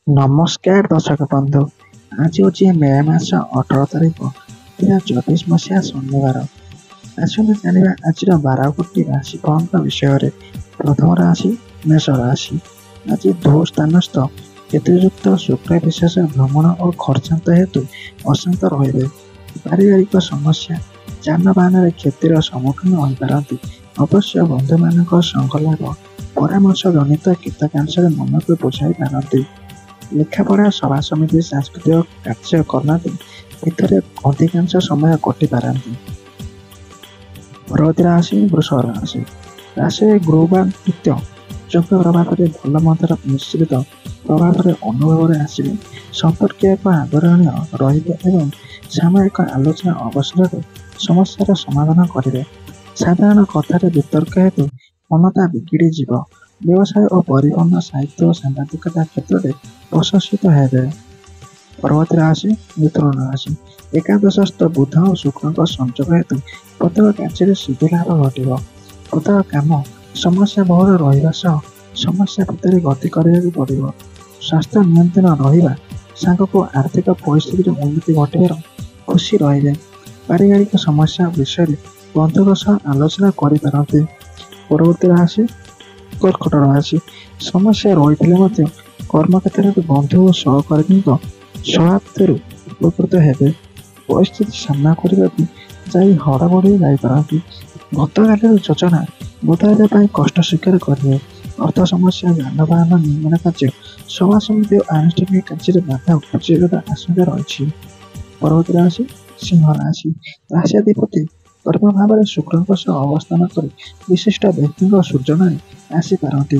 ନମସ୍କାର ଦର୍ଶକ ବନ୍ଧୁ। ଆଜି ହେଉଛି ମେ ମାସ 18 ତାରିଖ 2024 ମସିହା ଶନିବାର। ଆସନ୍ତୁ ଜାଣିବା ଆଜିର 12ଗୋଟି ରାଶିଫଳଙ୍କ ବିଷୟରେ। ପ୍ରଥମ ରାଶି ମେଷ ରାଶି। ଆଜି ସ୍ଥାନସ୍ଥ କେତୁଯୁକ୍ତ ଶୁକ୍ର ବିଶେଷ ଭ୍ରମଣ ଓ ଖର୍ଚ୍ଚାନ୍ତ ହେତୁ ଅଶାନ୍ତ ରହିବେ। ପାରିବାରିକ ସମସ୍ୟା, ଯାନବାହନରେ କ୍ଷତିର ସମ୍ମୁଖୀନ ହୋଇପାରନ୍ତି। ଅବଶ୍ୟ ବନ୍ଧୁମାନଙ୍କ ସଂଗଲାଭ, ପରାମର୍ଶ ଜନିତ କୀଟକାଂଶରେ ମନକୁ ବୁଝାଇ ପାରନ୍ତି। ଲେଖାପଢ଼ା, ସଭାସମିତି, ସାଂସ୍କୃତିକ କାର୍ଯ୍ୟକଳାପ ଭିତରେ ଅଧିକାଂଶ ସମୟ କଟିପାରନ୍ତି। ପରବର୍ତ୍ତୀ ରାଶି ବୃଷ ରାଶି। ରାଶିରେ ଗୁରୁବାଦିତ୍ୟ ଯୋଗ ପ୍ରଭାବରେ ଭଲ ମନ୍ଦର ମିଶ୍ରିତ ପ୍ରଭାବରେ ଅନୁଭବରେ ଆସିବେ। ସମ୍ପର୍କୀୟଙ୍କ ଆଦରଣୀୟ ରହିବେ ଏବଂ ସାମୟିକ ଆଲୋଚନା ଅବସରରେ ସମସ୍ୟାର ସମାଧାନ କରିବେ। ସାଧାରଣ କଥାରେ ବିତର୍କ ହେତୁ ମନଟା ବିଗିଡ଼ିଯିବ। ବ୍ୟବସାୟ ଓ ପରିବହନ, ସାହିତ୍ୟ ଓ ସାମ୍ବାଦିକତା କ୍ଷେତ୍ରରେ ପ୍ରଶଂସିତ ହେବେ। ପରବର୍ତ୍ତୀ ରାଶି ମିଥୁନ ରାଶି। ଏକାଦଶସ୍ଥ ବୁଧ ଓ ଶୁକ୍ରଙ୍କ ସଂଯୋଗ ହେତୁ ପ୍ରତ୍ୟେକ କାର୍ଯ୍ୟରେ ସିଦ୍ଧି ଲାଭ ଘଟିବ। ପ୍ରତ୍ୟେକ କାମ ସମସ୍ୟା ବହୁଳ ରହିବା ସହ ସମସ୍ୟା ଭିତରେ ଗତି କରିବାକୁ ପଡ଼ିବ। ସ୍ୱାସ୍ଥ୍ୟ ନିୟନ୍ତ୍ରଣ ରହିବା ସାଙ୍ଗକୁ ଆର୍ଥିକ ପରିସ୍ଥିତିରେ ଉନ୍ନତି ଘଟିବାର ଖୁସି ରହିବେ। ପାରିବାରିକ ସମସ୍ୟା ବିଷୟରେ ବନ୍ଧୁଙ୍କ ସହ ଆଲୋଚନା କରିପାରନ୍ତି। ପରବର୍ତ୍ତୀ ରାଶି କର୍କଟ ରାଶି। ସମସ୍ୟା ରହିଥିଲେ ମଧ୍ୟ କର୍ମକ୍ଷେତ୍ରରେ ବନ୍ଧୁ ଓ ସହକର୍ମୀଙ୍କ ସହାୟତାରୁ ଉପକୃତ ହେବେ। ପରିସ୍ଥିତି ସାମ୍ନା କରିବାକୁ ଯାଇ ହଡ଼ବଡ଼ି ଯାଇପାରନ୍ତି। ଗତକାଲିର ଯୋଜନା ବଦଳାଇବା ପାଇଁ କଷ୍ଟ ସ୍ୱୀକାର କରିବେ। ଅର୍ଥ ସମସ୍ୟା, ଯାନବାହନ ନିର୍ମାଣ କାର୍ଯ୍ୟ, ସଭାସମିତି ଓ ଆନୁଷ୍ଠାନିକ କାର୍ଯ୍ୟରେ ବାଧା ଉପୁଜିବାର ଆଶଙ୍କା ରହିଛି। ପରବର୍ତ୍ତୀ ରାଶି ସିଂହ ରାଶି। ରାଶ୍ୟାଧିପତି କର୍ମ ଭାବରେ ଶୁକ୍ରଙ୍କ ସହ ଅବସ୍ଥାନ କରି ବିଶିଷ୍ଟ ବ୍ୟକ୍ତିଙ୍କ ସୂଚନାରେ ଆସିପାରନ୍ତି।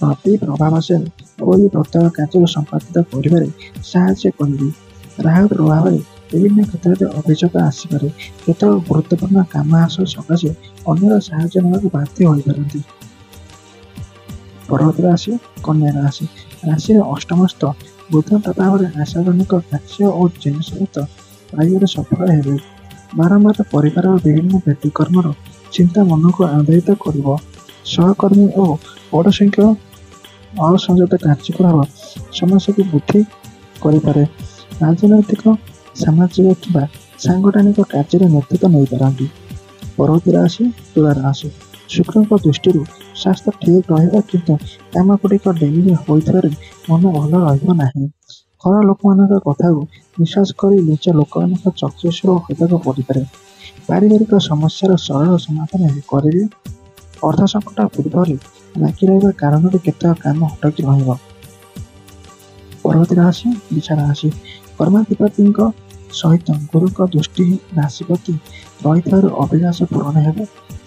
ଅତି ପ୍ରଭାବଶାଳୀ ହୋଇ ପ୍ରତ୍ୟେକ କାର୍ଯ୍ୟକୁ ସମ୍ପାଦିତ କରିବାରେ ସାହାଯ୍ୟ କରିବେ। ରାହୁ ପ୍ରଭାବରେ ବିଭିନ୍ନ କ୍ଷେତ୍ରରେ ଅଭିଯୋଗ ଆସିପାରେ। କେତେକ ଗୁରୁତ୍ୱପୂର୍ଣ୍ଣ କାମ ହାସଲ ସକାଶେ ଅନ୍ୟର ସାହାଯ୍ୟ ନେବାକୁ ବାଧ୍ୟ ହୋଇପାରନ୍ତି। ପରବର୍ତ୍ତୀ ରାଶି କନ୍ୟା ରାଶି। ରାଶିରେ ଅଷ୍ଟମସ୍ଥ ବୁଧ ପ୍ରଭାବରେ ଆଶାଜନକ କାର୍ଯ୍ୟ ଓ ଜିନିଷପତ୍ର ପାଇବାରେ ସଫଳ ହେବେ। ବାରମ୍ବାର ପରିବାରର ବିଭିନ୍ନ ବ୍ୟତିକ୍ରମର ଚିନ୍ତା ମନକୁ ଆନ୍ଦୋଳିତ କରିବ। ସହକର୍ମୀ ଓ ପଡ଼ୋଶୀଙ୍କ ଅସଂଯତ କାର୍ଯ୍ୟକଳାପ ସମସ୍ୟାକୁ ବୃଦ୍ଧି କରିପାରେ। ରାଜନୈତିକ, ସାମାଜିକ କିମ୍ବା ସାଂଗଠନିକ କାର୍ଯ୍ୟରେ ନେତୃତ୍ୱ ନେଇପାରନ୍ତି। ପରବର୍ତ୍ତୀ ରାଶି ତୁଳା ରାଶି। ଶୁକ୍ରଙ୍କ ଦୃଷ୍ଟିରୁ ସ୍ୱାସ୍ଥ୍ୟ ଠିକ୍ ରହିବ, କିନ୍ତୁ କାମଗୁଡ଼ିକ ଡେରିରେ ହୋଇଥିବାରୁ ମନ ଭଲ ରହିବ ନାହିଁ। ଘର ଲୋକମାନଙ୍କ କଥାକୁ ବିଶ୍ୱାସ କରି ନିଜ ଲୋକମାନଙ୍କ ଚକ୍ଷୁଷ୍ର ହେବାକୁ ପଡ଼ିପାରେ। ପାରିବାରିକ ସମସ୍ୟାର ସରଳ ସମାଧାନ କରିବେ। ଅର୍ଥ ସଙ୍କଟ ପୂର୍ବରୁ ଲାଗି ରହିବା କାରଣରୁ କେତେକ କାମ ଅଟକି ରହିବ। ପରବର୍ତ୍ତୀ ରାଶି ବୃଷ ରାଶି। କର୍ମାଧିପତିଙ୍କ ସହିତ ଗୁରୁଙ୍କ ଦୃଷ୍ଟି ରାଶିପତି ରହିଥିବାରୁ ଅଭିଳାଷ ପୂରଣ ହେବ।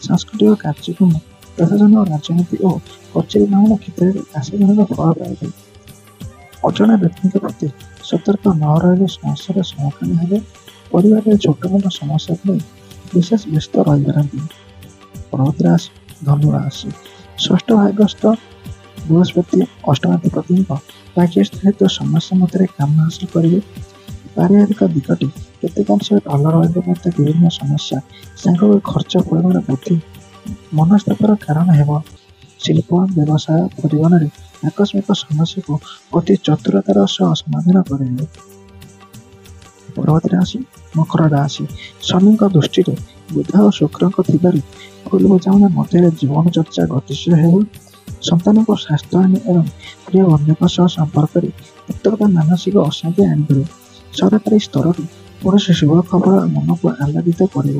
ସାଂସ୍କୃତିକ କାର୍ଯ୍ୟକ୍ରମ, ପ୍ରଶାସନ, ରାଜନୀତି ଓ କଚେରୀ ଭ୍ରମଣ କ୍ଷେତ୍ରରେ ଆଶାଜନକ ଫଳ ପାଇବେ। ଅଜଣା ବ୍ୟକ୍ତିଙ୍କ ପ୍ରତି ସତର୍କ ନ ରହିଲେ ସମସ୍ୟାର ସମ୍ମୁଖୀନ ହେବେ। ପରିବାରରେ ଛୋଟମୋଟ ସମସ୍ୟାକୁ ନେଇ ବିଶେଷ ବ୍ୟସ୍ତ ରହିପାରନ୍ତି। ପରବର୍ତ୍ତୀ ରାଶି ଧନୁ ରାଶି। ଷଷ୍ଠ ଭାଗସ୍ଥ ବୃହସ୍ପତି ଅଷ୍ଟମାଧିପତିଙ୍କ ଭାଗ୍ୟସ୍ଥ ହେତୁ ସମସ୍ୟା ମଧ୍ୟରେ କାମ ହାସଲ କରିବେ। ପାରିବାରିକ ଦିଗଟି କେତେକାଂଶରେ ଭଲ ରହିଲେ ମଧ୍ୟ ବିଭିନ୍ନ ସମସ୍ୟା ସାଙ୍ଗକୁ ଖର୍ଚ୍ଚ ପରିମାଣ ବୃଦ୍ଧି ମନସ୍ତାପର କାରଣ ହେବ। ଶିଳ୍ପ, ବ୍ୟବସାୟ, ପରିବହନରେ ଆକସ୍ମିକ ସମସ୍ୟାକୁ ଅତି ଚତୁରତାର ସହ ସମାଧାନ କରିବେ। ପରବର୍ତ୍ତୀ ରାଶି ମକର ରାଶି। ଶନିଙ୍କ ଦୃଷ୍ଟିରେ ବୁଧ ଓ ଶୁକ୍ରଙ୍କ ଥିବାରୁ ଭୁଲ ବୁଝାମଣା ମଧ୍ୟରେ ଜୀବନଚର୍ଚ୍ଚା ଗତିଶୀଳ ହେବ। ସନ୍ତାନଙ୍କ ସ୍ୱାସ୍ଥ୍ୟହାନି ଏବଂ ପ୍ରିୟ ବନ୍ଧୁଙ୍କ ସହ ସମ୍ପର୍କରେ ତିକ୍ତତା ମାନସିକ ଅଶାନ୍ତି ଆଣିପାରେ। ସରକାରୀ ସ୍ତରରୁ କୌଣସି ଶୁଭ ଖବର ମନକୁ ଆହ୍ଲାଦିତ କରିବ।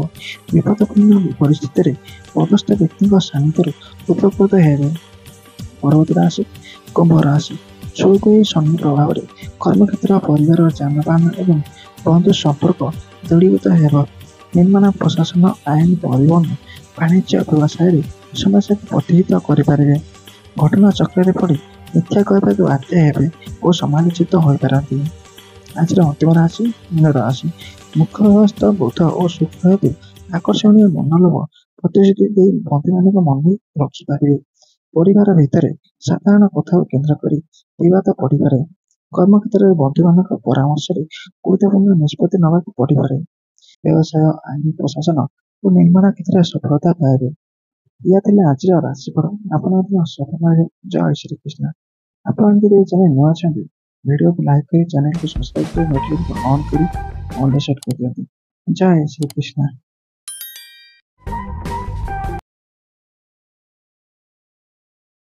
ବିପଦପୂର୍ଣ୍ଣ ପରିସ୍ଥିତିରେ ପଦସ୍ଥ ବ୍ୟକ୍ତିଙ୍କ ସାନ୍ନିଧ୍ୟରୁ ଉପକୃତ ହେବେ। ପରବର୍ତ୍ତୀ ରାଶି କୁମ୍ଭ ରାଶି। ସୁଖୋଇ ଶନି ପ୍ରଭାବରେ କର୍ମକ୍ଷେତ୍ର, ପରିବାର, ଯାନବାହନ ଏବଂ ବନ୍ଧୁ ସମ୍ପର୍କ ଦୃଢ଼ୀଭୂତ ହେବ। ନିର୍ମାଣ, ପ୍ରଶାସନ, ଆଇନ, ପରିବହନ, ବାଣିଜ୍ୟ, ବ୍ୟବସାୟରେ ସମସ୍ୟାକୁ ପ୍ରତିହତ କରିପାରିବେ। ଘଟଣା ଚକ୍ରରେ ପଡ଼ି ମିଥ୍ୟା କହିବାକୁ ବାଧ୍ୟ ହେବେ ଓ ସମାଲୋଚିତ ହୋଇପାରନ୍ତି। ଆଜିର ଅନ୍ତିମ ରାଶି ମୀନ ରାଶି। ମୁଖ୍ୟଗ୍ରସ୍ତ ବୁଧ ଓ ଶୁକ୍ର ହେତୁ ଆକର୍ଷଣୀୟ ମନୋଲୋଭ ପ୍ରତିଶ୍ରୁତି ଦେଇ ବନ୍ଧୁମାନଙ୍କ ମନ ରଖିପାରିବେ। ପରିବାର ଭିତରେ ସାଧାରଣ କଥାକୁ କେନ୍ଦ୍ର କରି ବିବାଦ ପଡ଼ିପାରେ। କର୍ମକ୍ଷେତ୍ରରେ ବନ୍ଧୁମାନଙ୍କ ପରାମର୍ଶରେ ଗୁରୁତ୍ୱପୂର୍ଣ୍ଣ ନିଷ୍ପତ୍ତି ନେବାକୁ ପଡ଼ିପାରେ। ବ୍ୟବସାୟ, ଆଇନ, ପ୍ରଶାସନ ଓ ନିର୍ମାଣ କ୍ଷେତ୍ରରେ ସଫଳତା ପାଇବେ। ଏହା ଥିଲା ଆଜିର ରାଶିଫଳ। ଆପଣ ମଧ୍ୟ ସଫଳ ହେବେ। ଜୟ ଶ୍ରୀକୃଷ୍ଣ। ଆପଣ ଯଦି ଏ ଚ୍ୟାନେଲ ନୂଆ ଅଛନ୍ତି वीडियो को लाइक करी, चैनल को सब्सक्राइब करी, नोटिफिकेशन ऑन करी, ऑल द सेट कर दियंतु। जय श्री कृष्ण।